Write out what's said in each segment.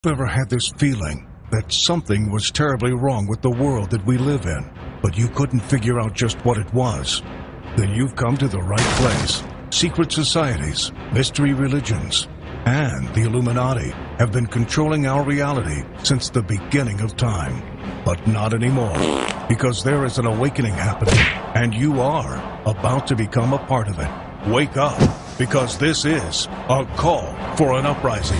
Ever had this feeling that something was terribly wrong with the world that we live in, but you couldn't figure out just what it was? Then you've come to the right place. Secret societies, mystery religions, and the Illuminati have been controlling our reality since the beginning of time. But not anymore, because there is an awakening happening, and you are about to become a part of it. Wake up, because this is a call for an uprising.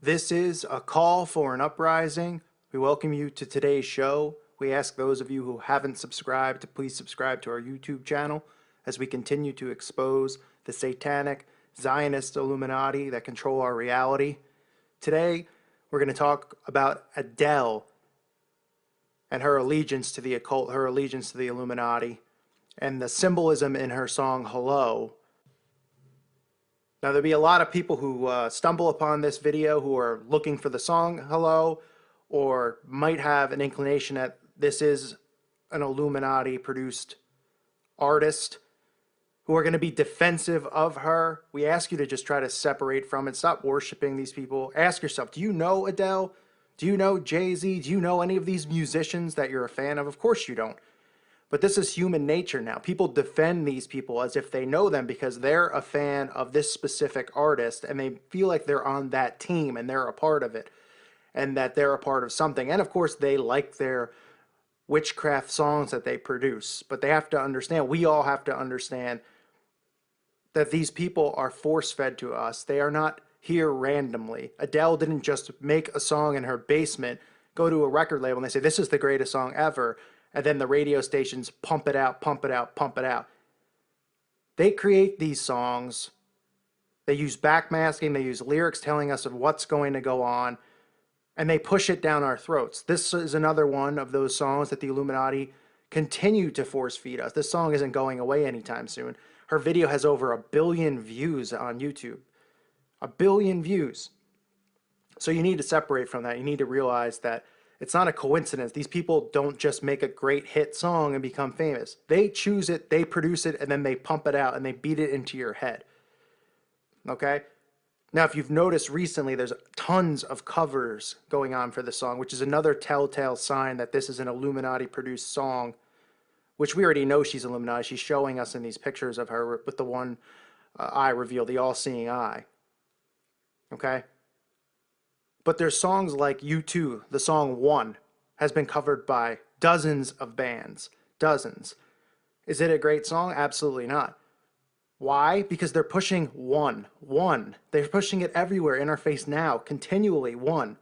This is a call for an uprising. We welcome you to today's show. We ask those of you who haven't subscribed to please subscribe to our YouTube channel as we continue to expose the satanic Zionist Illuminati that control our reality. Today, we're going to talk about Adele and her allegiance to the occult, her allegiance to the Illuminati, and the symbolism in her song Hello. Now, there'll be a lot of people who stumble upon this video who are looking for the song Hello, or might have an inclination that this is an Illuminati-produced artist, who are going to be defensive of her. We ask you to just try to separate from it. Stop worshiping these people. Ask yourself, do you know Adele? Do you know Jay-Z? Do you know any of these musicians that you're a fan of? Of course you don't. But this is human nature now. People defend these people as if they know them because they're a fan of this specific artist and they feel like they're on that team and they're a part of it and that they're a part of something. And of course, they like their witchcraft songs that they produce. But they have to understand, we all have to understand that these people are force-fed to us. They are not here randomly. Adele didn't just make a song in her basement, go to a record label and they say, this is the greatest song ever. And then the radio stations pump it out, pump it out, pump it out. They create these songs. They use backmasking. They use lyrics telling us of what's going to go on. And they push it down our throats. This is another one of those songs that the Illuminati continue to force feed us. This song isn't going away anytime soon. Her video has over 1 billion views on YouTube. 1 billion views. So you need to separate from that. You need to realize that it's not a coincidence. These people don't just make a great hit song and become famous. They choose it, they produce it, and then they pump it out and they beat it into your head. Okay? Now, if you've noticed recently, there's tons of covers going on for the song, which is another telltale sign that this is an Illuminati-produced song, which we already know she's Illuminati. She's showing us in these pictures of her with the one eye reveal, the all-seeing eye. Okay? But there's songs like U2, the song One, has been covered by dozens of bands. Dozens. Is it a great song? Absolutely not. Why? Because they're pushing one. They're pushing it everywhere in our face now, continually, one.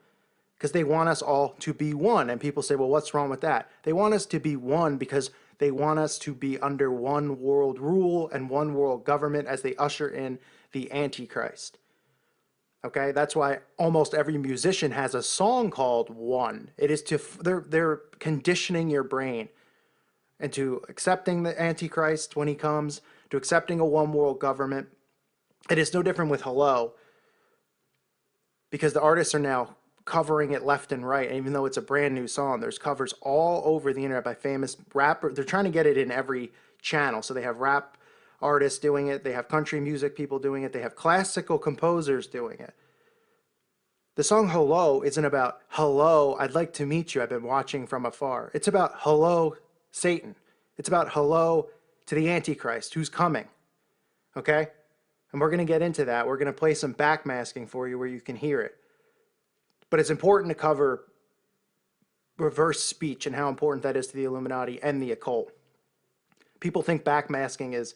Because they want us all to be one. And people say, well, what's wrong with that? They want us to be one because they want us to be under one world rule and one world government as they usher in the Antichrist. Okay, that's why almost every musician has a song called One. It is to, they're conditioning your brain into accepting the Antichrist when he comes, to accepting a one world government. It is no different with Hello, because the artists are now covering it left and right. And even though it's a brand new song, there's covers all over the internet by famous rappers. They're trying to get it in every channel. So they have rap artists doing it, they have country music people doing it, they have classical composers doing it. The song Hello isn't about, hello, I'd like to meet you, I've been watching from afar. It's about, hello, Satan. It's about, hello to the Antichrist, who's coming. Okay? And we're going to get into that. We're going to play some backmasking for you where you can hear it. But it's important to cover reverse speech and how important that is to the Illuminati and the occult. People think backmasking is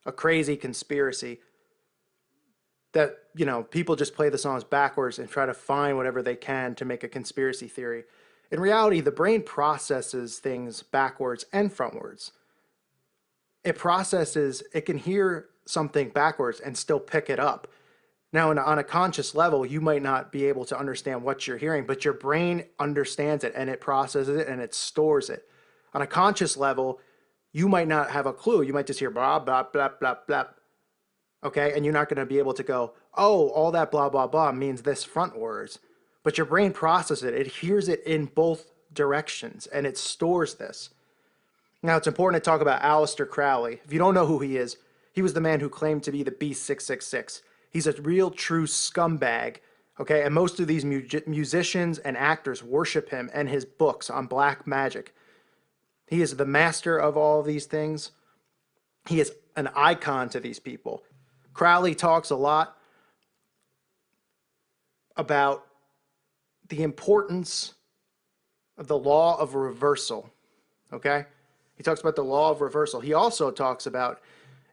a crazy conspiracy that, you know, people just play the songs backwards and try to find whatever they can to make a conspiracy theory. In reality, the brain processes things backwards and frontwards. It processes, it can hear something backwards and still pick it up. Now, on a conscious level, you might not be able to understand what you're hearing, but your brain understands it and it processes it and it stores it. On a conscious level, you might not have a clue. You might just hear blah, blah, blah, blah, blah. Okay? And you're not going to be able to go, oh, all that blah, blah, blah means this frontwards. But your brain processes it. It hears it in both directions, and it stores this. Now, it's important to talk about Aleister Crowley. If you don't know who he is, he was the man who claimed to be the Beast 666. He's a real true scumbag. Okay, and most of these musicians and actors worship him and his books on black magic. He is the master of all of these things. He is an icon to these people. Crowley talks a lot about the importance of the law of reversal. Okay? He talks about the law of reversal. He also talks about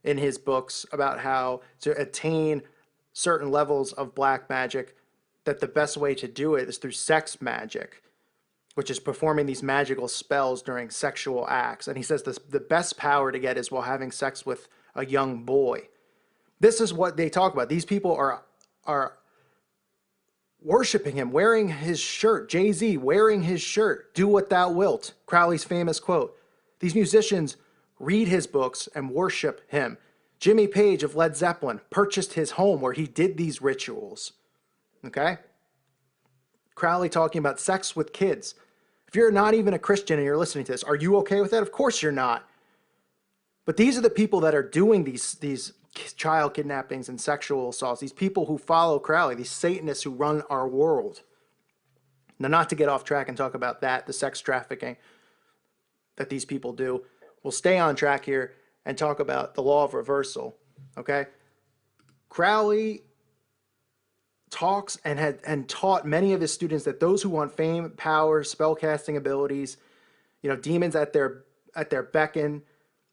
in his books about how to attain certain levels of black magic, that the best way to do it is through sex magic, which is performing these magical spells during sexual acts. And he says the best power to get is while having sex with a young boy. This is what they talk about. These people are worshiping him, wearing his shirt. Jay-Z wearing his shirt. Do what thou wilt. Crowley's famous quote. These musicians read his books and worship him. Jimmy Page of Led Zepplin purchased his home where he did these rituals. Okay? Crowley talking about sex with kids. If you're not even a Christian and you're listening to this, are you okay with that? Of course you're not. But these are the people that are doing these child kidnappings and sexual assaults. These people who follow Crowley, these Satanists who run our world. Now, not to get off track and talk about that, the sex trafficking that these people do. We'll stay on track here and talk about the law of reversal. Okay? Crowley talks and taught many of his students that those who want fame, power, spellcasting abilities, demons at their beckon,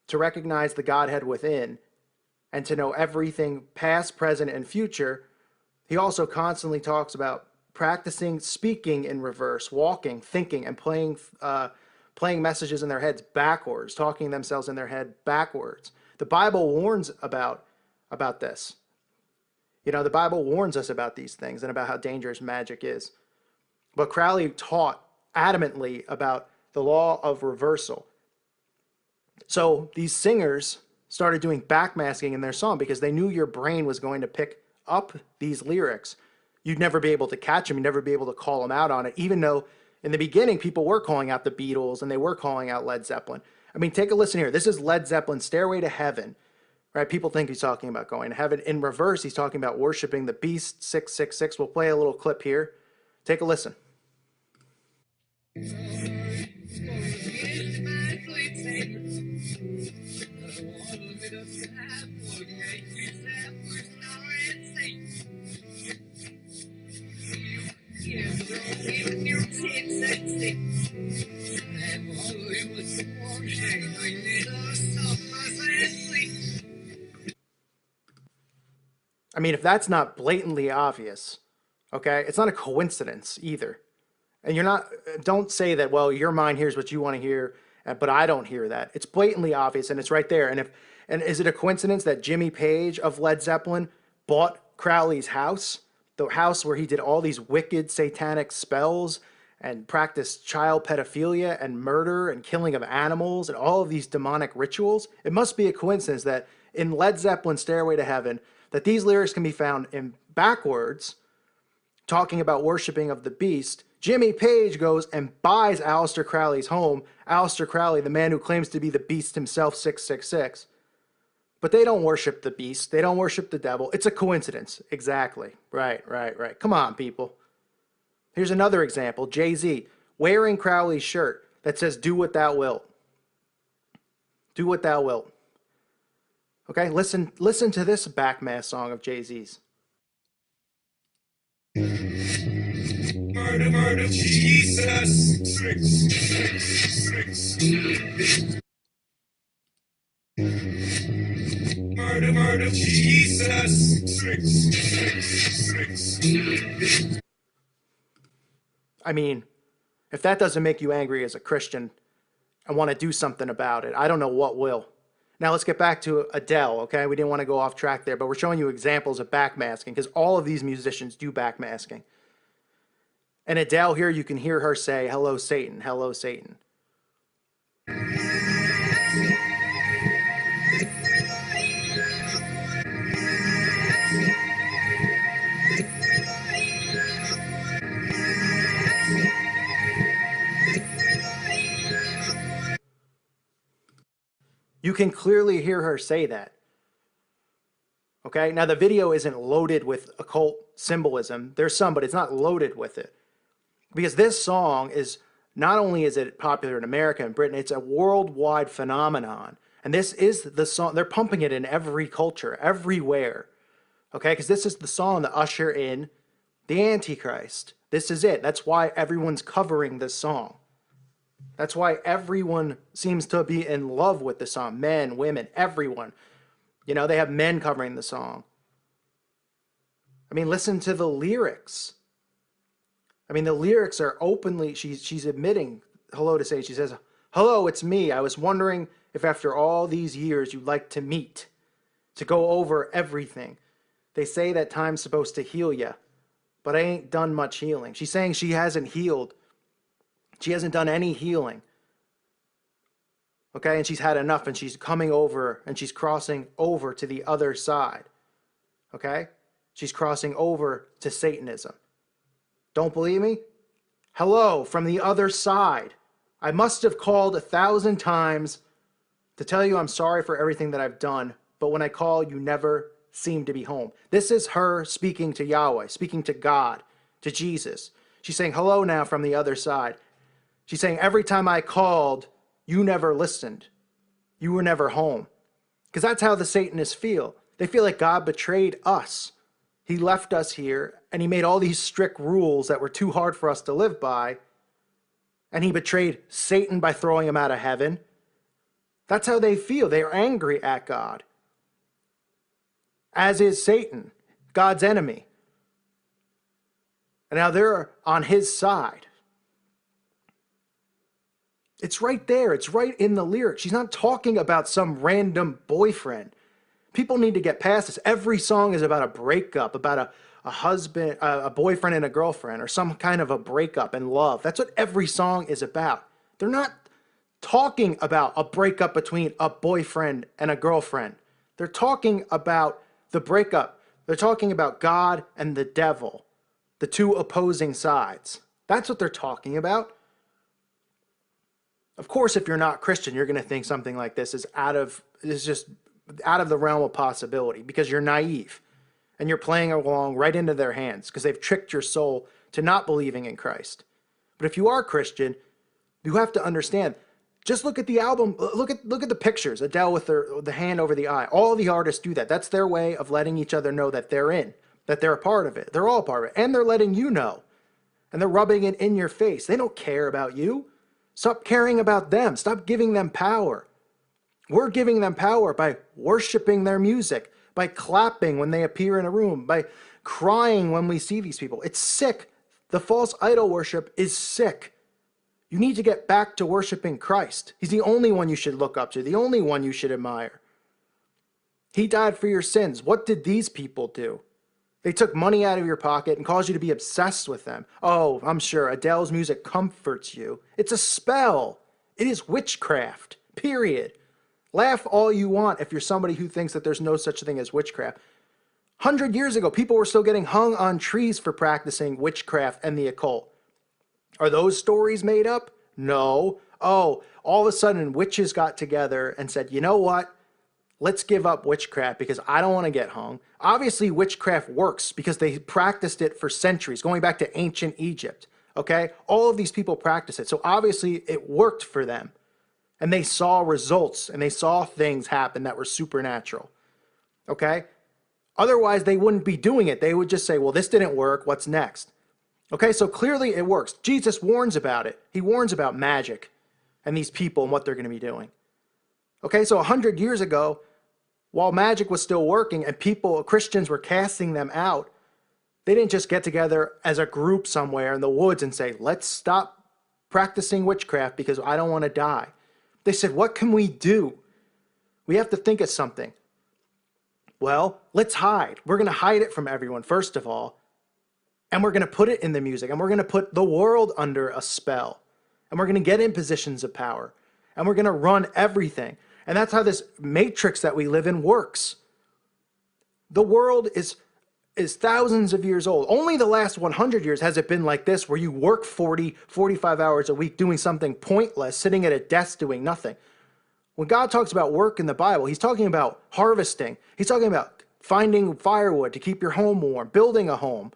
to recognize the Godhead within, and to know everything past, present, and future. He also constantly talks about practicing speaking in reverse, walking, thinking, and playing messages in their heads backwards, talking themselves in their head backwards. The Bible warns about this. The Bible warns us about these things and about how dangerous magic is. But Crowley taught adamantly about the law of reversal. So these singers started doing backmasking in their song because they knew your brain was going to pick up these lyrics. You'd never be able to catch them. You'd never be able to call them out on it, even though in the beginning people were calling out the Beatles and they were calling out Led Zeppelin. I mean, take a listen here. This is Led Zeppelin's Stairway to Heaven. Right? People think he's talking about going to heaven. In reverse, he's talking about worshiping the beast 666. We'll play a little clip here. Take a listen. I mean, if that's not blatantly obvious, okay, it's not a coincidence either. And don't say that, well, your mind hears what you want to hear, but I don't hear that. It's blatantly obvious and it's right there. And is it a coincidence that Jimmy Page of Led Zeppelin bought Crowley's house, the house where he did all these wicked satanic spells and practiced child pedophilia and murder and killing of animals and all of these demonic rituals? It must be a coincidence that in Led Zeppelin's Stairway to Heaven, that these lyrics can be found in backwards, talking about worshiping of the beast. Jimmy Page goes and buys Aleister Crowley's home. Aleister Crowley, the man who claims to be the beast himself, 666. But they don't worship the beast. They don't worship the devil. It's a coincidence. Exactly. Right. Come on, people. Here's another example. Jay-Z wearing Crowley's shirt that says, do what thou wilt. Do what thou wilt. Okay, listen to this backmass song of Jay-Z's. Murder, murder, Jesus. Murder, murder, Jesus. I mean, if that doesn't make you angry as a Christian and want to do something about it, I don't know what will. Now let's get back to Adele, okay? We didn't want to go off track there, but we're showing you examples of backmasking because all of these musicians do backmasking. And Adele here, you can hear her say, hello, Satan, hello, Satan. You can clearly hear her say that. Okay, now the video isn't loaded with occult symbolism. There's some, but it's not loaded with it. Because this song is, not only is it popular in America and Britain, it's a worldwide phenomenon. And this is the song, they're pumping it in every culture, everywhere. Okay, because this is the song to usher in the Antichrist. This is it. That's why everyone's covering this song. That's why everyone seems to be in love with the song. Men, women, everyone. You know, they have men covering the song. I mean, listen to the lyrics. I mean, the lyrics are openly, she's admitting hello to Satan. She says, "Hello, it's me. I was wondering if after all these years you'd like to meet, to go over everything. They say that time's supposed to heal you, but I ain't done much healing." She's saying she hasn't healed. She hasn't done any healing. Okay, and she's had enough, and she's coming over, and she's crossing over to the other side. Okay? She's crossing over to Satanism. Don't believe me? Hello, from the other side. I must have called 1,000 times to tell you I'm sorry for everything that I've done, but when I call, you never seem to be home. This is her speaking to Yahweh, speaking to God, to Jesus. She's saying, hello now from the other side. She's saying, every time I called, you never listened. You were never home. Because that's how the Satanists feel. They feel like God betrayed us. He left us here, and he made all these strict rules that were too hard for us to live by. And he betrayed Satan by throwing him out of heaven. That's how they feel. They are angry at God. As is Satan, God's enemy. And now they're on his side. It's right there. It's right in the lyrics. She's not talking about some random boyfriend. People need to get past this. Every song is about a breakup, about a husband, a boyfriend and a girlfriend, or some kind of a breakup and love. That's what every song is about. They're not talking about a breakup between a boyfriend and a girlfriend. They're talking about the breakup. They're talking about God and the devil, the two opposing sides. That's what they're talking about. Of course, if you're not Christian, you're going to think something like this is just out of the realm of possibility because you're naive and you're playing along right into their hands because they've tricked your soul to not believing in Christ. But if you are Christian, you have to understand. Just look at the album. Look at the pictures. Adele with the hand over the eye. All the artists do that. That's their way of letting each other know that they're in, that they're a part of it. They're all a part of it. And they're letting you know. And they're rubbing it in your face. They don't care about you. Stop caring about them. Stop giving them power. We're giving them power by worshiping their music, by clapping when they appear in a room, by crying when we see these people. It's sick. The false idol worship is sick. You need to get back to worshiping Christ. He's the only one you should look up to, the only one you should admire. He died for your sins. What did these people do? They took money out of your pocket and caused you to be obsessed with them. Oh, I'm sure Adele's music comforts you. It's a spell. It is witchcraft, period. Laugh all you want if you're somebody who thinks that there's no such thing as witchcraft. 100 years ago, people were still getting hung on trees for practicing witchcraft and the occult. Are those stories made up? No. Oh, all of a sudden witches got together and said, you know what? Let's give up witchcraft because I don't want to get hung. Obviously, witchcraft works because they practiced it for centuries, going back to ancient Egypt. Okay? All of these people practice it. So obviously, it worked for them. And they saw results and they saw things happen that were supernatural. Okay? Otherwise, they wouldn't be doing it. They would just say, well, this didn't work. What's next? Okay, so clearly it works. Jesus warns about it. He warns about magic and these people and what they're going to be doing. Okay, so 100 years ago, while magic was still working and Christians were casting them out, they didn't just get together as a group somewhere in the woods and say, let's stop practicing witchcraft because I don't want to die. They said, what can we do? We have to think of something. Well, let's hide. We're going to hide it from everyone, first of all. And we're going to put it in the music. And we're going to put the world under a spell. And we're going to get in positions of power. And we're going to run everything. And that's how this matrix that we live in works. The world is thousands of years old. Only the last 100 years has it been like this, where you work 40, 45 hours a week doing something pointless, sitting at a desk doing nothing. When God talks about work in the Bible, he's talking about harvesting. He's talking about finding firewood to keep your home warm, building a home.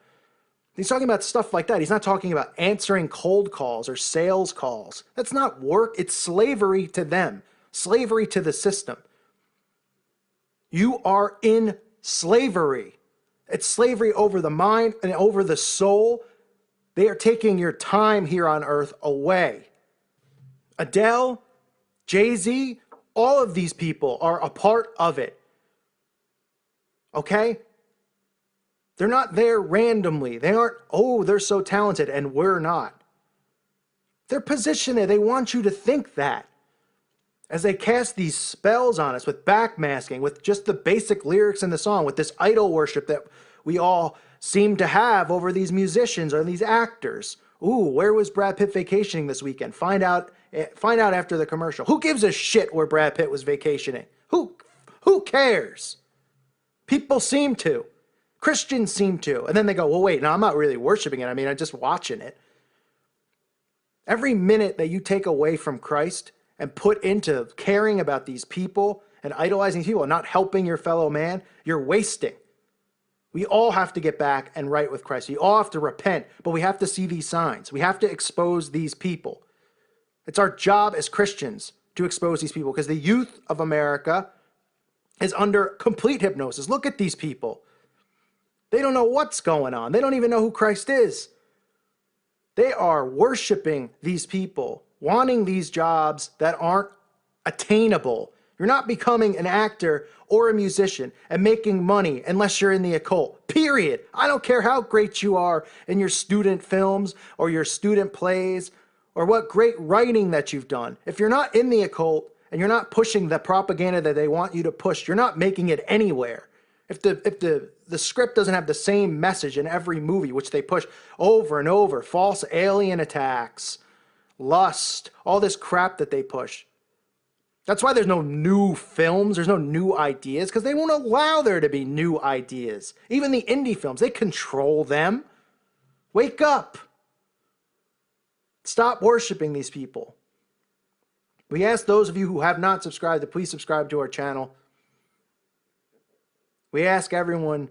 He's talking about stuff like that. He's not talking about answering cold calls or sales calls. That's not work. It's slavery to them, slavery to the system. You are in slavery. It's slavery over the mind and over the soul. They are taking your time here on earth away. Adele, Jay-Z, all of these people are a part of it. Okay? They're not there randomly. They aren't, oh, they're so talented and we're not. They're positioned there. They want you to think that. As they cast these spells on us with backmasking, with just the basic lyrics in the song, with this idol worship that we all seem to have over these musicians or these actors. Ooh, where was Brad Pitt vacationing this weekend? Find out after the commercial. Who gives a shit where Brad Pitt was vacationing? Who cares? People seem to. Christians seem to. And then they go, well, wait, no, I'm not really worshiping it. I mean, I'm just watching it. Every minute that you take away from Christ and put into caring about these people and idolizing people and not helping your fellow man, you're wasting. We all have to get back and right with Christ. We all have to repent, but we have to see these signs. We have to expose these people. It's our job as Christians to expose these people because the youth of America is under complete hypnosis. Look at these people. They don't know what's going on. They don't even know who Christ is. They are worshiping these people, wanting these jobs that aren't attainable. You're not becoming an actor or a musician and making money unless you're in the occult, period. I don't care how great you are in your student films or your student plays or what great writing that you've done. If you're not in the occult and you're not pushing the propaganda that they want you to push, you're not making it anywhere. If the script doesn't have the same message in every movie, which they push over and over, false alien attacks, lust, all this crap that they push. That's why there's no new films, there's no new ideas, because they won't allow there to be new ideas. Even the indie films, they control them. Wake up. Stop worshiping these people. We ask those of you who have not subscribed to please subscribe to our channel. We ask everyone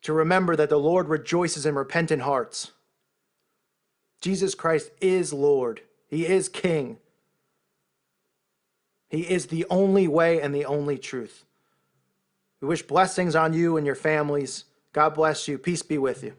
to remember that the Lord rejoices in repentant hearts. Jesus Christ is Lord. He is King. He is the only way and the only truth. We wish blessings on you and your families. God bless you. Peace be with you.